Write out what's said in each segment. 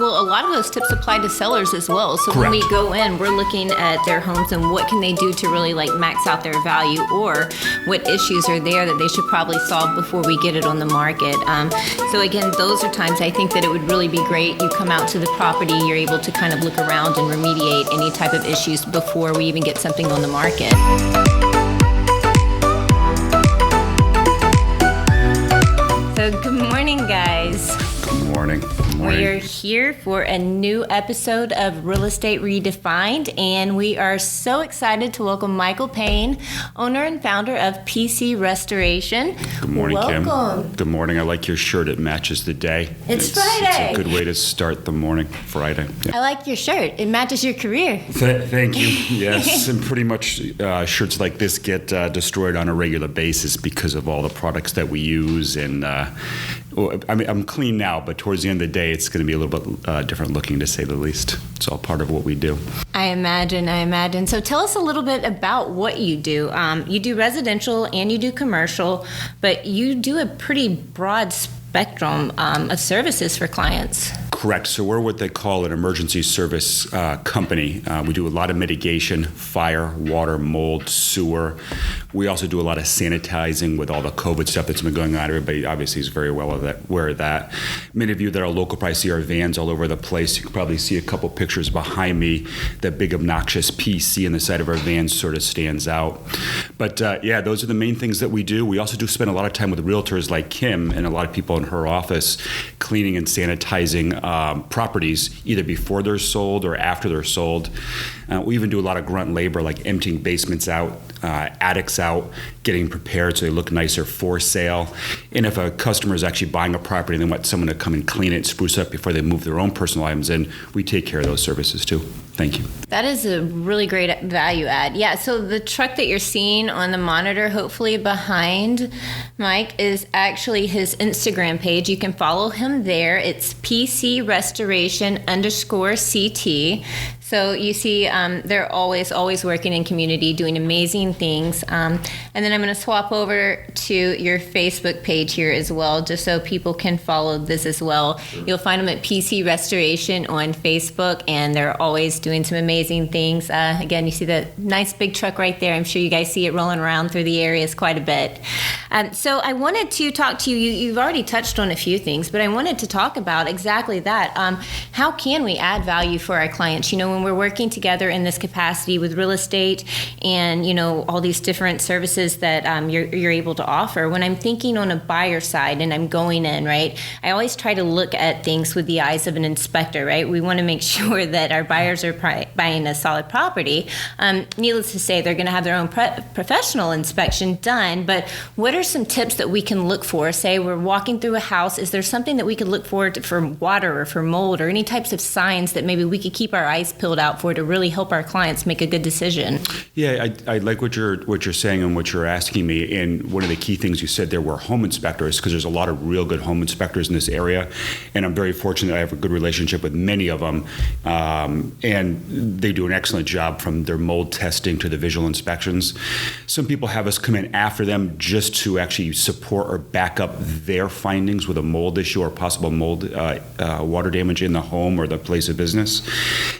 Well, a lot of those tips apply to sellers as well. So Correct. when we go in, we're looking at their homes and what can they do to really like max out their value, or what issues are there that they should probably solve before we get it on the market. So again, those are times I think that it would really be great. You come out to the property, you're able to kind of look around and remediate any type of issues before we even get something on the market. So good morning, guys. Good morning. We are here for a new episode of Real Estate Redefined, and we are so excited to welcome Michael Payne, owner and founder of PC Restoration. Good morning, Welcome. Kim. Good morning. I like your shirt. It matches the day. It's Friday. It's a good way to start the morning, Friday. Yeah. I like your shirt. It matches your career. Thank you. Yes, and pretty much shirts like this get destroyed on a regular basis because of all the products that we use. And I mean, I'm clean now, but towards the end of the day, it's going to be a little bit different looking, to say the least. It's all part of what we do. I imagine. So tell us a little bit about what you do. You do residential and you do commercial, but you do a pretty broad spectrum of services for clients. Correct. So we're what they call an emergency service company. We do a lot of mitigation, fire, water, mold, sewer. We also do a lot of sanitizing with all the COVID stuff that's been going on. Everybody obviously is very well aware of that. Many of you that are local probably see our vans all over the place. You can probably see a couple pictures behind me. That big obnoxious PC on the side of our vans sort of stands out. But yeah, those are the main things that we do. We also do spend a lot of time with realtors like Kim and a lot of people in her office cleaning and sanitizing properties either before they're sold or after they're sold. We even do a lot of grunt labor like emptying basements out, attics out, getting prepared so they look nicer for sale. And if a customer is actually buying a property and they want someone to come and clean it and spruce up before they move their own personal items in, we take care of those services too. Thank you. That is a really great value add. Yeah, so the truck that you're seeing on the monitor, hopefully behind Mike, is actually his Instagram page. You can follow him there. It's PC Restoration _CT. So you see they're always working in community, doing amazing things. And then I'm going to swap over to your Facebook page here as well, just so people can follow this as well. Sure. You'll find them at PC Restoration on Facebook, and they're always doing some amazing things. Again, you see the nice big truck right there. I'm sure you guys see it rolling around through the areas quite a bit. So I wanted to talk to you. You've already touched on a few things, but I wanted to talk about exactly that. How can we add value for our clients? You know, when we're working together in this capacity with real estate and, you know, all these different services that you're able to offer, when I'm thinking on a buyer side and I'm going in, right, I always try to look at things with the eyes of an inspector, right? We want to make sure that our buyers are buying a solid property. Needless to say, they're going to have their own professional inspection done, but what are some tips that we can look for? Say we're walking through a house, is there something that we could look for water or for mold or any types of signs that maybe we could keep our eyes peeled out for to really help our clients make a good decision? Yeah, I like what you're saying and what you're asking me. And one of the key things you said there were home inspectors, because there's a lot of real good home inspectors in this area, and I'm very fortunate I have a good relationship with many of them, and they do an excellent job from their mold testing to the visual inspections. Some people have us come in after them just to actually support or back up their findings with a mold issue or possible mold water damage in the home or the place of business.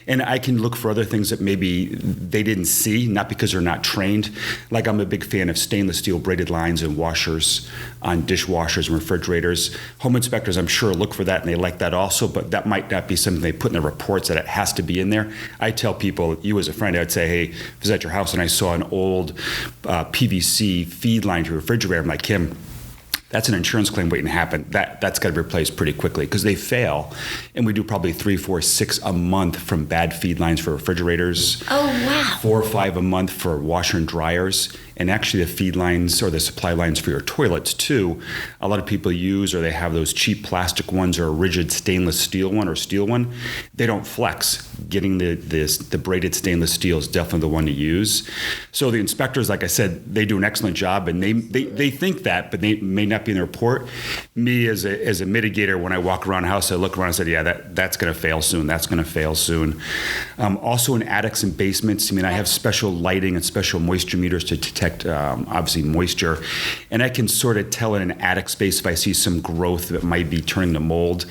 And I can look for other things that maybe they didn't see, not because they're not trained. Like I'm a big fan of stainless steel braided lines and washers on dishwashers and refrigerators. Home inspectors, I'm sure, look for that and they like that also, but that might not be something they put in their reports that it has to be in there. I tell people, you as a friend, I'd say, hey, if I was at your house and I saw an old PVC feed line to your refrigerator, I'm like, Kim, that's an insurance claim waiting to happen. That's got to be replaced pretty quickly because they fail. And we do probably 3, 4, 6 a month from bad feed lines for refrigerators. Oh, wow. 4 or 5 a month for washer and dryers. And actually the feed lines or the supply lines for your toilets too, a lot of people use, or they have those cheap plastic ones or a rigid stainless steel one or steel one. They don't flex. Getting the braided stainless steel is definitely the one to use. So the inspectors, like I said, they do an excellent job, and they think that, but they may not be in the report. Me as a mitigator, when I walk around the house, I look around and say, yeah, that's going to fail soon. That's going to fail soon. Also in attics and basements, I mean, I have special lighting and special moisture meters to detect detect obviously moisture, and I can sort of tell in an attic space if I see some growth that might be turning to mold.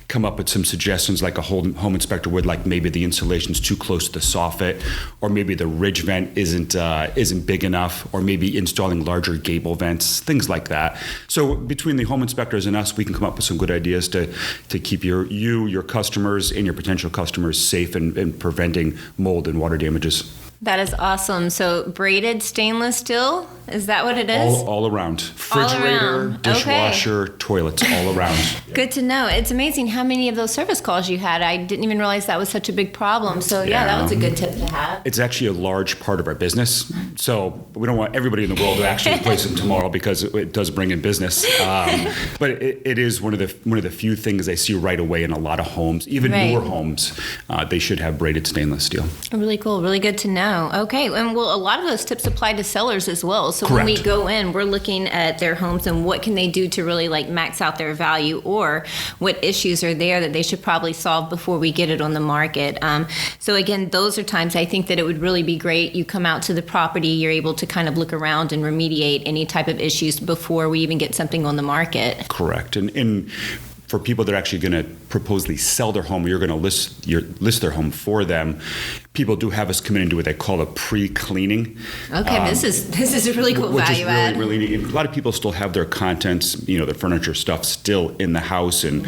Come up with some suggestions like a home inspector would, like maybe the insulation's too close to the soffit, or maybe the ridge vent isn't big enough, or maybe installing larger gable vents, things like that. So between the home inspectors and us, we can come up with some good ideas to keep your customers and your potential customers safe and preventing mold and water damages. That is awesome. So braided stainless steel, is that what it is? All around. Refrigerator, dishwasher, toilets, all around. Good to know. It's amazing how many of those service calls you had. I didn't even realize that was such a big problem. So yeah, that was a good tip to have. It's actually a large part of our business. So we don't want everybody in the world to actually replace them tomorrow because it does bring in business. But it is one of the few things I see right away in a lot of homes, even newer homes. They should have braided stainless steel. Really cool. Really good to know. Okay. And well, a lot of those tips apply to sellers as well. So Correct. When we go in, we're looking at their homes and what can they do to really like max out their value, or what issues are there that they should probably solve before we get it on the market. So again, those are times I think that it would really be great. You come out to the property, you're able to kind of look around and remediate any type of issues before we even get something on the market. Correct. And for people that are actually going to proposedly sell their home, you're going to list their home for them. People do have us come in and do what they call a pre-cleaning. Okay, this is a really cool value add. Which is really neat. A lot of people still have their contents, their furniture stuff still in the house, and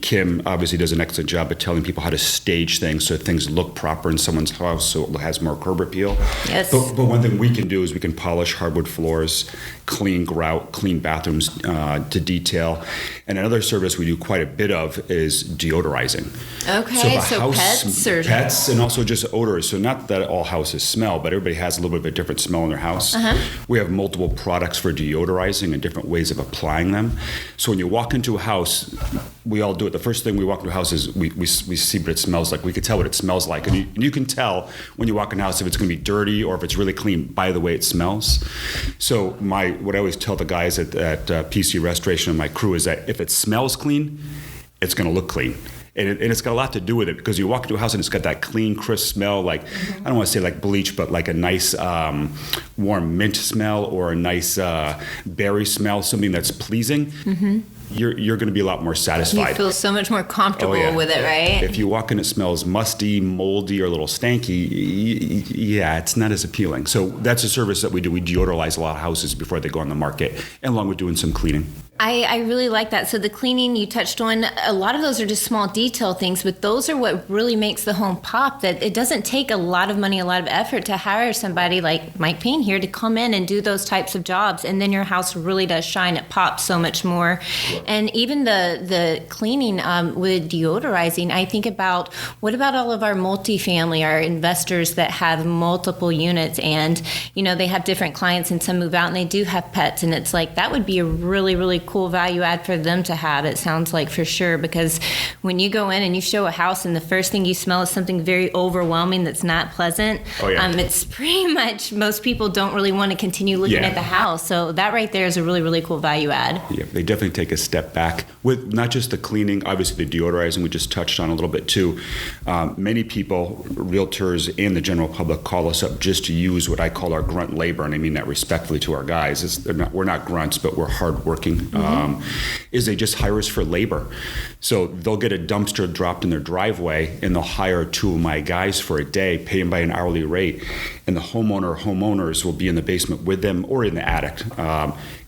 Kim obviously does an excellent job of telling people how to stage things so things look proper in someone's house, so it has more curb appeal. Yes. But one thing we can do is we can polish hardwood floors, clean grout, clean bathrooms to detail. And another service we do quite a bit of is deodorizing. Okay, so pets and also just odors. So not that all houses smell, but everybody has a little bit of a different smell in their house. We have multiple products for deodorizing and different ways of applying them. So when you walk into a house, we all do it. The first thing we walk into a house is we see what it smells like. We can tell what it smells like. And you can tell when you walk in a house if it's going to be dirty or if it's really clean by the way it smells. So what I always tell the guys at PC Restoration and my crew is that if it smells clean, it's going to look clean. And it's got a lot to do with it, because you walk into a house and it's got that clean, crisp smell, like, I don't want to say like bleach, but like a nice warm mint smell or a nice berry smell, something that's pleasing. You're going to be a lot more satisfied. You feel so much more comfortable with it, right? If you walk in, it smells musty, moldy, or a little stanky, it's not as appealing. So that's a service that we do. We deodorize a lot of houses before they go on the market, and along with doing some cleaning. I really like that. So the cleaning you touched on, a lot of those are just small detail things, but those are what really makes the home pop. That it doesn't take a lot of money, a lot of effort to hire somebody like Mike Payne here to come in and do those types of jobs, and then your house really does shine. It pops so much more. Right. And even the cleaning with deodorizing, I think about, what about all of our multifamily, our investors that have multiple units, and they have different clients, and some move out and they do have pets, and it's like that would be a really, really cool value add for them to have, it sounds like, for sure, because when you go in and you show a house and the first thing you smell is something very overwhelming that's not pleasant, it's pretty much, most people don't really want to continue looking at the house. So that right there is a really, really cool value add. Yeah, they definitely take a step back with not just the cleaning, obviously the deodorizing we just touched on a little bit too. Many people, realtors and the general public, call us up just to use what I call our grunt labor, and I mean that respectfully to our guys. We're not grunts, but we're hardworking. Is they just hire us for labor. So they'll get a dumpster dropped in their driveway, and they'll hire two of my guys for a day, pay them by an hourly rate, and the homeowners will be in the basement with them or in the attic.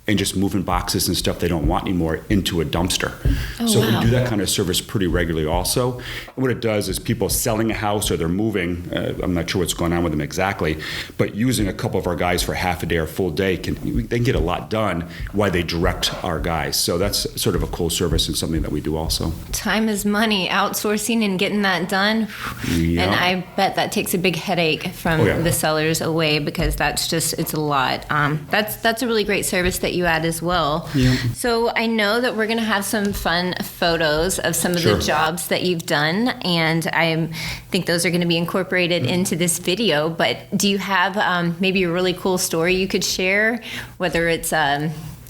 And just moving boxes and stuff they don't want anymore into a dumpster. We do that kind of service pretty regularly also. And what it does is people selling a house or they're moving, I'm not sure what's going on with them exactly, but using a couple of our guys for half a day or full day, they can get a lot done while they direct our guys. So that's sort of a cool service and something that we do also. Time is money, outsourcing and getting that done. Yeah. And I bet that takes a big headache from the sellers away, because it's a lot. That's a really great service that you add as well. Yeah. So I know that we're going to have some fun photos of some of the jobs that you've done, and I think those are going to be incorporated into this video. But do you have maybe a really cool story you could share, whether it's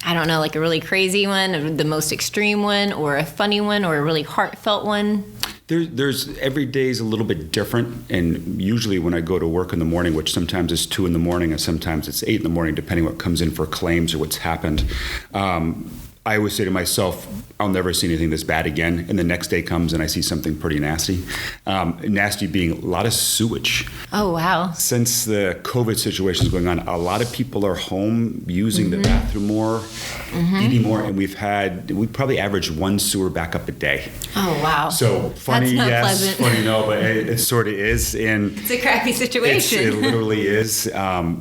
I don't know, like a really crazy one, or the most extreme one, or a funny one, or a really heartfelt one? There's every day is a little bit different, and usually when I go to work in the morning, which sometimes it's 2 in the morning and sometimes it's 8 in the morning, depending what comes in for claims or what's happened. I always say to myself, I'll never see anything this bad again. And the next day comes and I see something pretty nasty. Nasty being a lot of sewage. Oh, wow. Since the COVID situation is going on, a lot of people are home using the bathroom more, eating more, and we probably average 1 sewer backup a day. Oh, wow. So funny, That's not yes, pleasant. funny, no, but it sort of is. And It's a crappy situation. it literally is.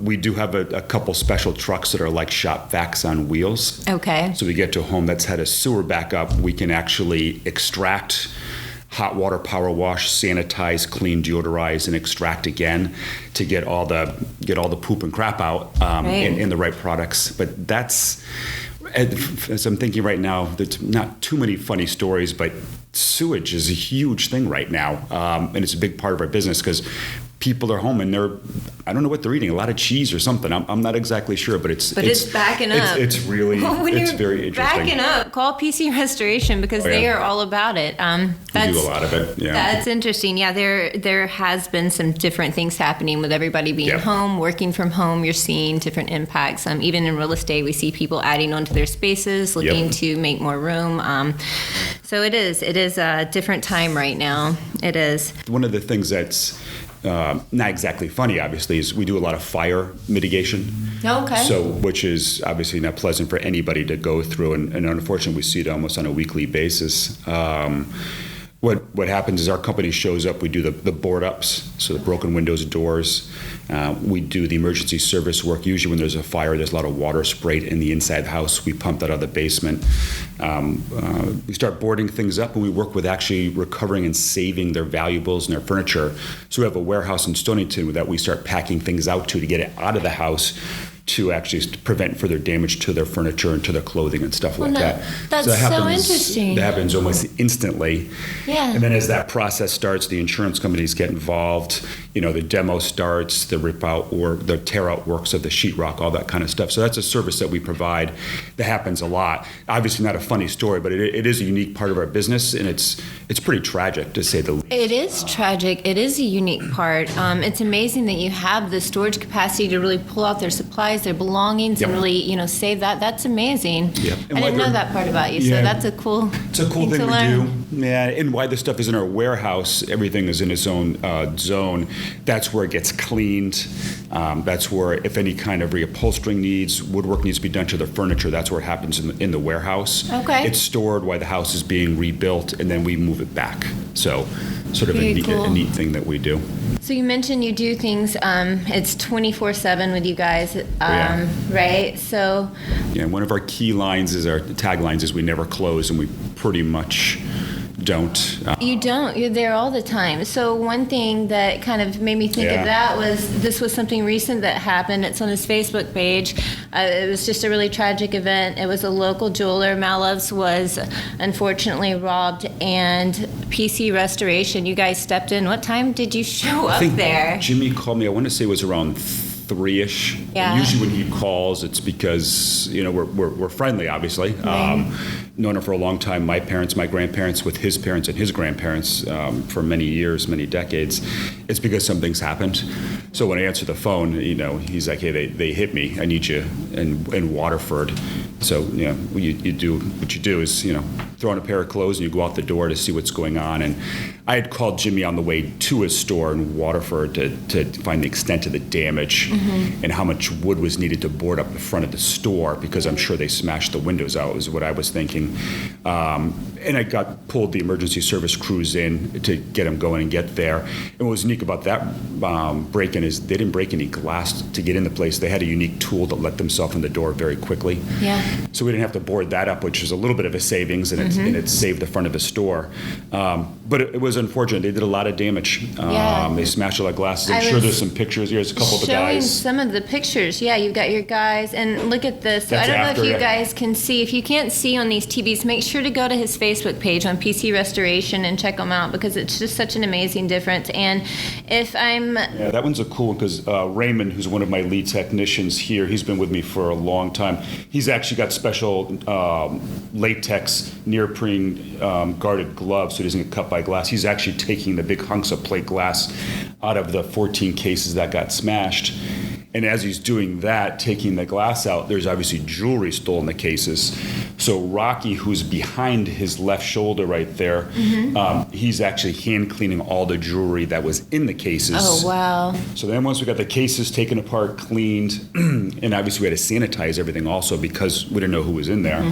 We do have a couple special trucks that are like shop vacs on wheels. Okay. So we get to a home that's had a sewer backup, we can actually extract, hot water power wash, sanitize, clean, deodorize, and extract again to get all the poop and crap out in the right products. But that's, as I'm thinking right now, there's not too many funny stories, but sewage is a huge thing right now, and it's a big part of our business because people are home and I don't know what they're eating, a lot of cheese or something. I'm not exactly sure, but it's backing up. It's really, it's very interesting. Backing up, call PC Restoration because they are all about it. We do a lot of it. Yeah. That's interesting. Yeah, there has been some different things happening with everybody being home, working from home. You're seeing different impacts. Even in real estate, we see people adding onto their spaces, looking to make more room. So it is a different time right now. It is. One of the things that's not exactly funny, obviously, is we do a lot of fire mitigation. Okay. So, which is obviously not pleasant for anybody to go through, and unfortunately, we see it almost on a weekly basis. What happens is our company shows up. We do the board ups, so the broken windows and doors. We do the emergency service work. Usually, when there's a fire, there's a lot of water sprayed in the inside of the house. We pump that out of the basement. We start boarding things up, and we work with actually recovering and saving their valuables and their furniture. So we have a warehouse in Stonington that we start packing things out to get it out of the house, to actually prevent further damage to their furniture and to their clothing and stuff like that. That's so interesting. That happens almost instantly. Yeah. And then as that process starts, the insurance companies get involved. The demo starts, the rip out or the tear out works of the sheetrock, all that kind of stuff. So that's a service that we provide that happens a lot. Obviously not a funny story, but it is a unique part of our business, and it's pretty tragic, to say the least. It is tragic. It is a unique part. It's amazing that you have the storage capacity to really pull out their supplies, their belongings, and really, save that. That's amazing. Yep. I didn't know that part about you, so that's a cool It's a cool thing to we learn. do. Yeah, and why the stuff is in our warehouse, everything is in its own zone. That's where it gets cleaned. That's where, if any kind of reupholstering needs, woodwork needs to be done to the furniture, that's where it happens in the warehouse. Okay. It's stored while the house is being rebuilt, and then we move it back. So sort of Very a cool. neat thing that we do. So you mentioned you do things, it's 24/7 with you guys, right? So Yeah, one of our key lines is, our taglines is, we never close, and we pretty much don't. you don't, you're there all the time. So one thing that kind of made me think of that was, this was something recent that happened. It's on his Facebook page. It was just a really tragic event. It was a local jeweler. Maloves was unfortunately robbed, and PC Restoration, you guys stepped in. What time did you show up there? Jimmy called me, I want to say it was around 3-ish. Yeah. Usually when he calls, it's because we're friendly, obviously. Right. Known him for a long time. My parents, my grandparents, with his parents and his grandparents for many years, many decades. It's because something's happened. So when I answer the phone, he's like, "Hey, they hit me. I need you in Waterford." So you do what you do is throw on a pair of clothes and you go out the door to see what's going on. And I had called Jimmy on the way to his store in Waterford to find the extent of the damage and how much wood was needed to board up the front of the store, because I'm sure they smashed the windows out, is what I was thinking. And I pulled the emergency service crews in to get them going and get there. And what was unique about that break-in is they didn't break any glass to get in the place. They had a unique tool that let themselves in the door very quickly. Yeah. So we didn't have to board that up, which was a little bit of a savings, and it saved the front of the store. But it was unfortunate. They did a lot of damage. They smashed a lot of glasses. I'm sure there's some pictures. Here's a couple of the guys. Showing some of the pictures. Yeah, you've got your guys. And look at this. So I That's don't know after, if you guys can see. If you can't see on these TVs, make sure to go to his Facebook page on PC Restoration and check him out because it's just such an amazing difference. And if I'm... Yeah, that one's a cool one because Raymond, who's one of my lead technicians here, he's been with me for a long time. He's actually got special latex neoprene guarded gloves so he doesn't get cut by glass. He's actually taking the big hunks of plate glass out of the 14 cases that got smashed. And as he's doing that, taking the glass out, there's obviously jewelry still in the cases. So Rocky, who's behind his left shoulder right there, he's actually hand cleaning all the jewelry that was in the cases. Oh, wow. So then once we got the cases taken apart, cleaned, and obviously we had to sanitize everything also because we didn't know who was in there.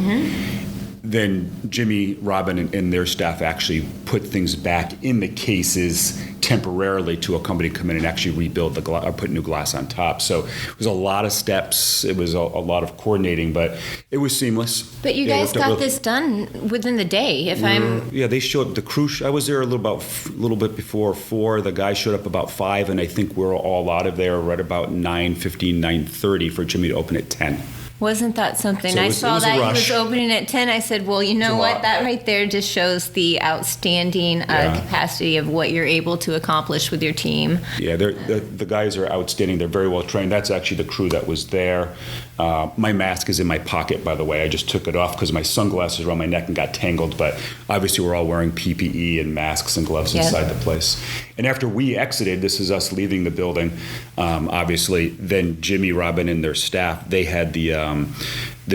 Then Jimmy, Robin, and their staff actually put things back in the cases temporarily to a company come in and actually rebuild the glass or put new glass on top. So it was a lot of steps. It was a lot of coordinating, but it was seamless. But you guys got this done within the day. Yeah, they showed up. The crew. I was there a little bit before 4. The guys showed up about 5, and I think we're all out of there right about 9:15, 9:30 for Jimmy to open at 10. Wasn't that something? I saw that he was opening at 10. I said, well, you know what? That right there just shows the outstanding capacity of what you're able to accomplish with your team. Yeah, the guys are outstanding. They're very well trained. That's actually the crew that was there. My mask is in my pocket, by the way. I just took it off because my sunglasses were on my neck and got tangled. But obviously, we're all wearing PPE and masks and gloves inside the place. And after we exited, this is us leaving the building, obviously, then Jimmy, Robin, and their staff, they had the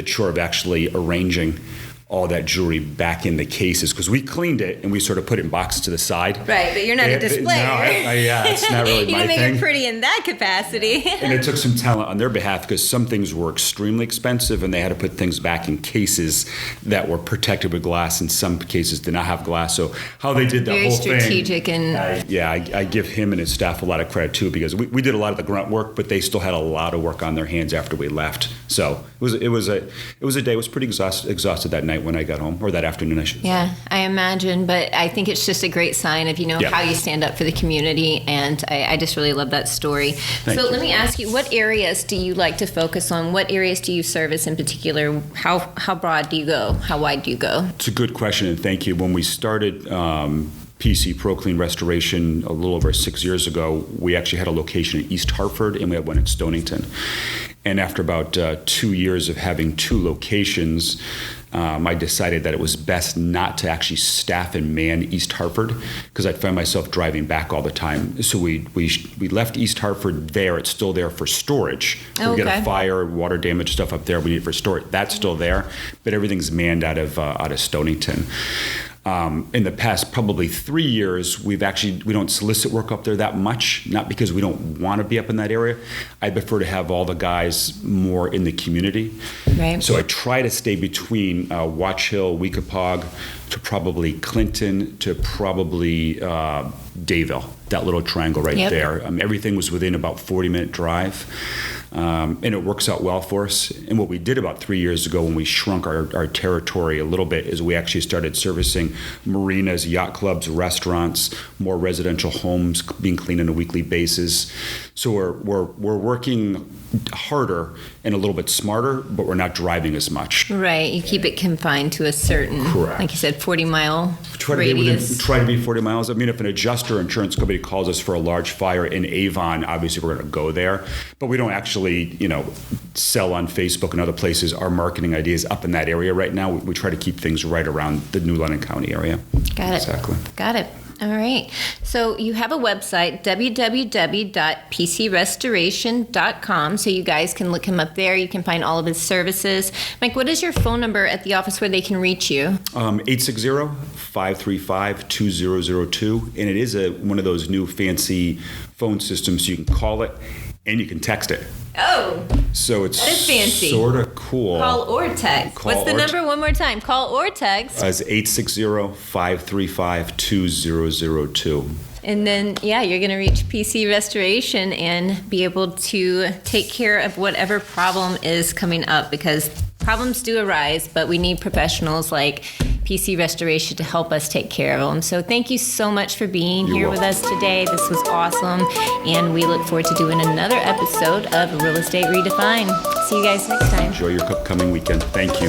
chore of actually arranging all that jewelry back in the cases because we cleaned it and we sort of put it in boxes to the side. Right, but you're not a displayer. No, it's not really my thing. You can make it pretty in that capacity. And it took some talent on their behalf because some things were extremely expensive and they had to put things back in cases that were protected with glass and some cases did not have glass. So how they did that very whole thing. Very strategic. I give him and his staff a lot of credit too because we did a lot of the grunt work, but they still had a lot of work on their hands after we left. So it was a day. I was pretty exhausted that night when I got home, or that afternoon, I should say. Yeah, I imagine, but I think it's just a great sign of, how you stand up for the community, and I just really love that story. Thank you. Let me ask you, what areas do you like to focus on? What areas do you service in particular? How broad do you go? How wide do you go? It's a good question, and thank you. When we started PC Precleaning Restoration a little over 6 years ago, we actually had a location in East Hartford, and we had one in Stonington. And after about 2 years of having 2 locations, I decided that it was best not to actually staff and man East Hartford because I'd find myself driving back all the time. So we left East Hartford there. It's still there for storage. We get a fire, water damage stuff up there. We need it for storage. That's still there, but everything's manned out of Stonington. In the past probably 3 years, we don't solicit work up there that much, not because we don't want to be up in that area. I prefer to have all the guys more in the community. Right. So I try to stay between Watch Hill, Weekapaug, to probably Clinton, to probably Dayville, that little triangle right there. Everything was within about 40-minute drive. And it works out well for us. And what we did about 3 years ago when we shrunk our territory a little bit is we actually started servicing marinas, yacht clubs, restaurants, more residential homes being cleaned on a weekly basis. So we're working harder and a little bit smarter, but we're not driving as much. Right. You keep it confined to a certain, like you said, 40-mile radius. Try to be 40 miles. I mean, if an adjuster insurance company calls us for a large fire in Avon, obviously we're going to go there. But we don't actually, sell on Facebook and other places. Our marketing idea is up in that area right now. We try to keep things right around the New London County area. Got it. Exactly. Got it. All right. So you have a website, www.pcrestoration.com. So you guys can look him up there. You can find all of his services. Mike, what is your phone number at the office where they can reach you? 860-535-2002. And it is one of those new fancy phone systems. You can call it and you can text it. Oh. So it's that is fancy. Sort of cool. Call or text. What's the number one more time? Call or text. It's 860-535-2002. And then, you're going to reach PC Restoration and be able to take care of whatever problem is coming up because problems do arise, but we need professionals like PC Restoration to help us take care of them. So thank you so much for being here with us today. This was awesome. And we look forward to doing another episode of Real Estate Redefined. See you guys next time. Enjoy your upcoming weekend. Thank you.